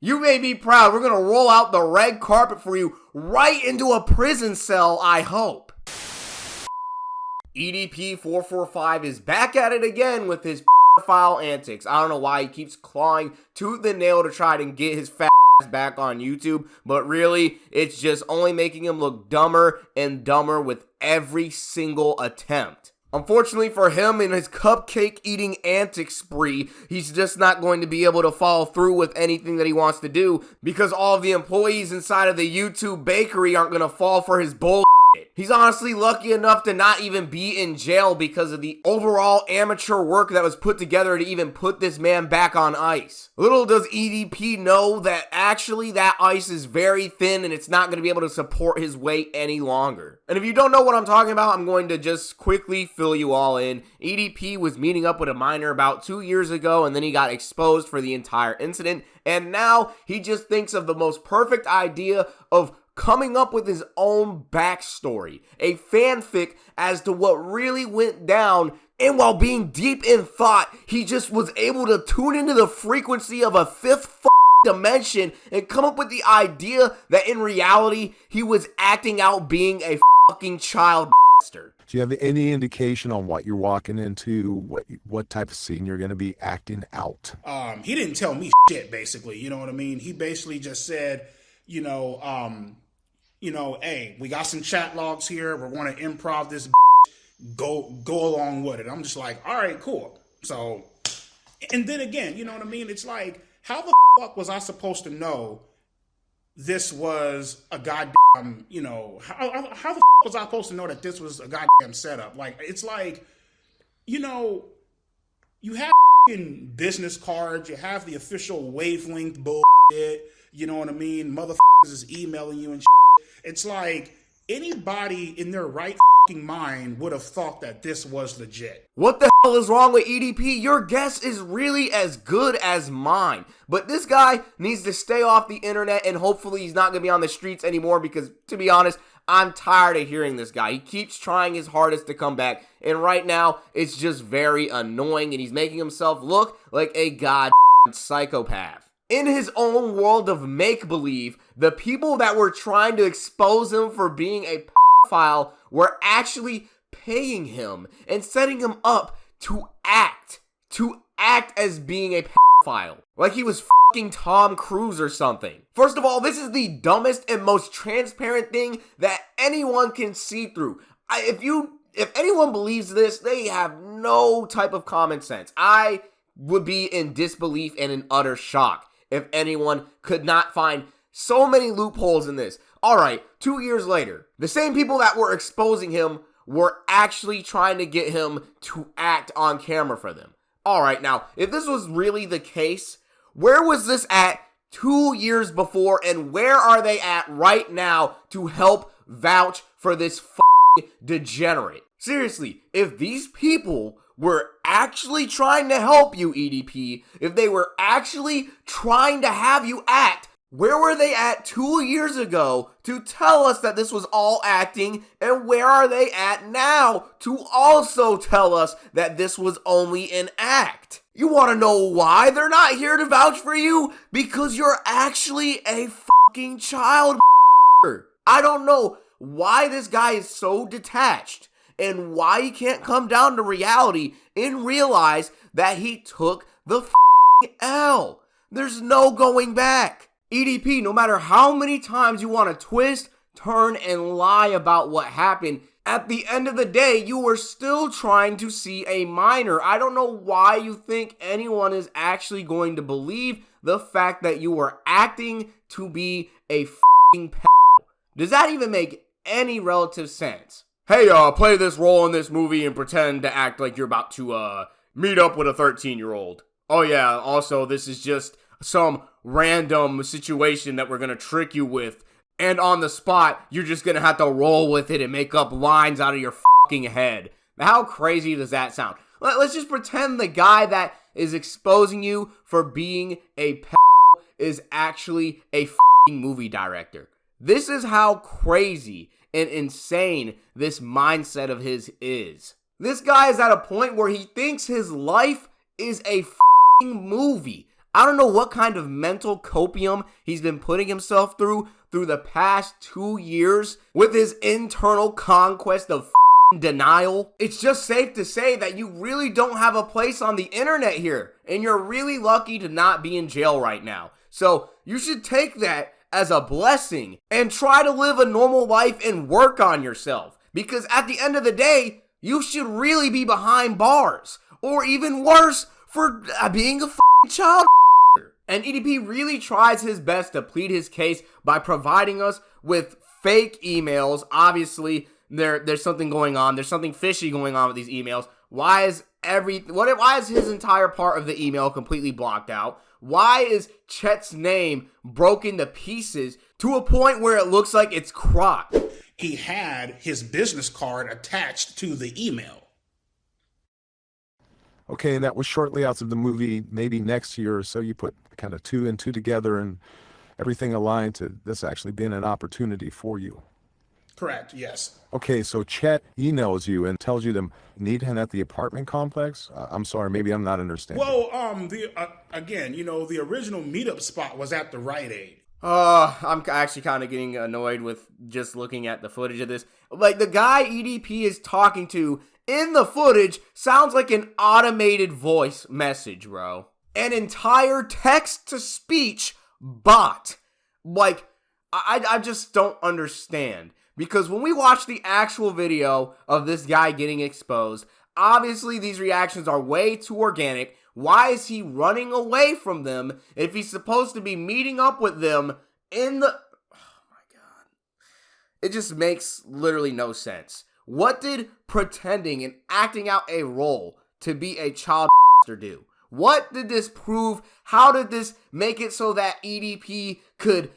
You made me proud. We're gonna roll out the red carpet for you right into a prison cell, I hope. EDP445 is back at it again with his file antics. I don't know why he keeps clawing tooth and nail to try to get his fat ass back on YouTube, but really, it's just only making him look dumber and dumber with every single attempt. Unfortunately for him, in his cupcake eating antics spree, he's just not going to be able to follow through with anything that he wants to do because all of the employees inside of the YouTube bakery aren't going to fall for his bull. He's honestly lucky enough to not even be in jail because of the overall amateur work that was put together to even put this man back on ice. Little does EDP know that actually that ice is very thin and it's not going to be able to support his weight any longer. And if you don't know what I'm talking about, I'm going to just quickly fill you all in. EDP was meeting up with a minor about 2 years ago and then he got exposed for the entire incident. And now he just thinks of the most perfect idea of coming up with his own backstory, a fanfic as to what really went down, and while being deep in thought, he just was able to tune into the frequency of a fifth dimension and come up with the idea that in reality, he was acting out being a fucking child bastard. Do you have any indication on what you're walking into, what type of scene you're going to be acting out? He didn't tell me shit, basically, you know what I mean? He basically just said, hey, we got some chat logs here. We're going to improv this. Go along with it. I'm just like, all right, cool. So, and then again, you know what I mean? It's like, how the fuck was I supposed to know this was a goddamn, how the fuck was I supposed to know that this was a goddamn setup? Like, it's like, you have business cards, you have the official wavelength bullshit, you know what I mean? Motherfuckers is emailing you and shit. It's like anybody in their right mind would have thought that this was legit. What the hell is wrong with EDP? Your guess is really as good as mine. But this guy needs to stay off the internet and hopefully he's not going to be on the streets anymore because, to be honest, I'm tired of hearing this guy. He keeps trying his hardest to come back. And right now, it's just very annoying and he's making himself look like a goddamn psychopath. In his own world of make-believe, the people that were trying to expose him for being a pedophile were actually paying him and setting him up to act as being a pedophile. Like he was fucking Tom Cruise or something. First of all, this is the dumbest and most transparent thing that anyone can see through. If anyone believes this, they have no type of common sense. I would be in disbelief and in utter shock if anyone could not find so many loopholes in this. All right, 2 years later, the same people that were exposing him were actually trying to get him to act on camera for them. All right, now, if this was really the case, where was this at 2 years before, and where are they at right now to help vouch for this degenerate? Seriously, if these people were actually trying to help you, EDP, if they were actually trying to have you act, where were they at 2 years ago to tell us that this was all acting, and where are they at now to also tell us that this was only an act? You want to know why they're not here to vouch for you? Because you're actually a fucking child. I don't know why this guy is so detached and why he can't come down to reality and realize that he took the L. There's no going back. EDP, no matter how many times you want to twist, turn, and lie about what happened, at the end of the day, you were still trying to see a minor. I don't know why you think anyone is actually going to believe the fact that you were acting to be a pedo. Does that even make any relative sense? Hey, play this role in this movie and pretend to act like you're about to, meet up with a 13-year-old. Oh yeah, also, this is just some random situation that we're gonna trick you with, and on the spot, you're just gonna have to roll with it and make up lines out of your fucking head. Now, how crazy does that sound? Let's just pretend the guy that is exposing you for being a pedo is actually a fucking movie director. This is how crazy and insane this mindset of his is. This guy is at a point where he thinks his life is a fucking movie. I don't know what kind of mental copium he's been putting himself through the past 2 years with his internal conquest of denial. It's just safe to say that you really don't have a place on the internet here, and you're really lucky to not be in jail right now. So you should take that as a blessing and try to live a normal life and work on yourself, because at the end of the day, you should really be behind bars, or even worse, for being a child. And EDP really tries his best to plead his case by providing us with fake emails. Obviously, there's something going on. There's something fishy going on with these emails. Why is his entire part of the email completely blocked out? Why is Chet's name broken to pieces to a point where it looks like it's cropped? He had his business card attached to the email. Okay, and that was shortly after the movie, maybe next year or so. You put kind of 2 and 2 together, and everything aligned to this actually being an opportunity for you. Correct, yes. Okay, so Chet emails you and tells you to meet him at the apartment complex? I'm sorry, maybe I'm not understanding. Well, again, the original meetup spot was at the Rite Aid. I'm actually kind of getting annoyed with just looking at the footage of this. Like, the guy EDP is talking to in the footage sounds like an automated voice message, bro. An entire text-to-speech bot. Like, I just don't understand. Because when we watch the actual video of this guy getting exposed, obviously these reactions are way too organic. Why is he running away from them if he's supposed to be meeting up with them in the... Oh my god. It just makes literally no sense. What did pretending and acting out a role to be a child do? What did this prove? How did this make it so that EDP could,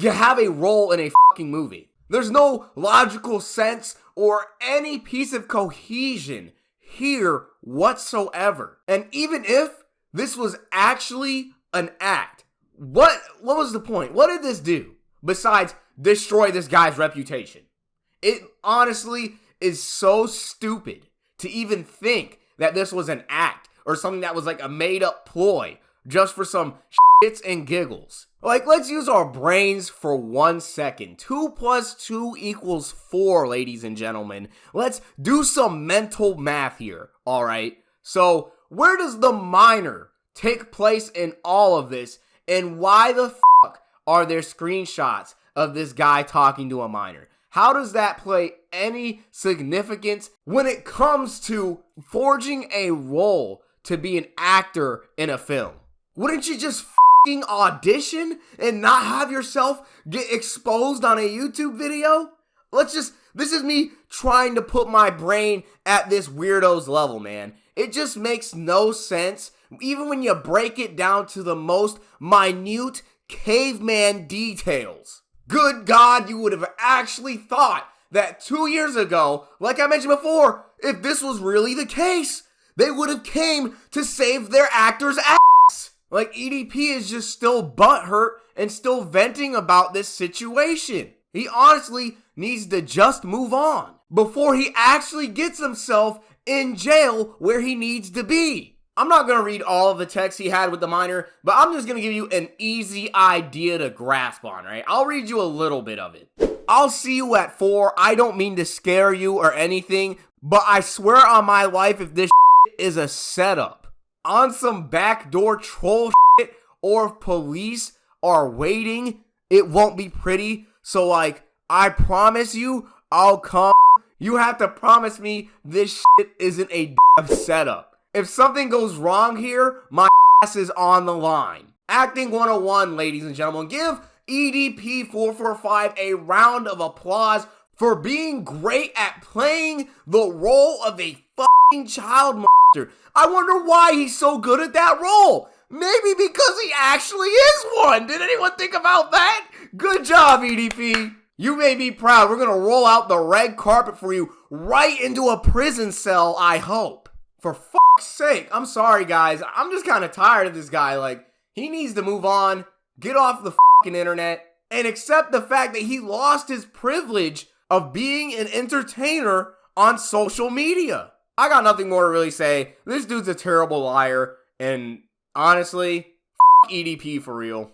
have a role in a fucking movie? There's no logical sense or any piece of cohesion here whatsoever. And even if this was actually an act, what was the point? What did this do besides destroy this guy's reputation? It honestly is so stupid to even think that this was an act or something that was like a made-up ploy just for some shits and giggles. Like, let's use our brains for 1 second. 2 + 2 = 4, ladies and gentlemen. Let's do some mental math here, alright? So, where does the minor take place in all of this, and why the fuck are there screenshots of this guy talking to a minor? How does that play any significance when it comes to forging a role to be an actor in a film? Wouldn't you just fucking audition and not have yourself get exposed on a YouTube video? This is me trying to put my brain at this weirdo's level, man. It just makes no sense, even when you break it down to the most minute caveman details. Good God, you would have actually thought that 2 years ago, like I mentioned before, if this was really the case, they would have came to save their actor's ass. Like, EDP is just still butthurt and still venting about this situation. He honestly needs to just move on before he actually gets himself in jail where he needs to be. I'm not going to read all of the text he had with the minor, but I'm just going to give you an easy idea to grasp on, right? I'll read you a little bit of it. I'll see you at 4. I don't mean to scare you or anything, but I swear on my life if this is a setup on some backdoor troll shit, or if police are waiting, it won't be pretty. So, like, I promise you, I'll come. You have to promise me this shit isn't a damn setup. If something goes wrong here, my ass is on the line. Acting 101, ladies and gentlemen. Give EDP445 a round of applause for being great at playing the role of a fucking child monster. I wonder why he's so good at that role. Maybe because he actually is one. Did anyone think about that? Good job, EDP. You made me proud. We're going to roll out the red carpet for you right into a prison cell, I hope. For fuck's sake. I'm sorry, guys. I'm just kind of tired of this guy. Like, he needs to move on, get off the fucking internet, and accept the fact that he lost his privilege of being an entertainer on social media. I got nothing more to really say. This dude's a terrible liar, and Honestly, EDP for real.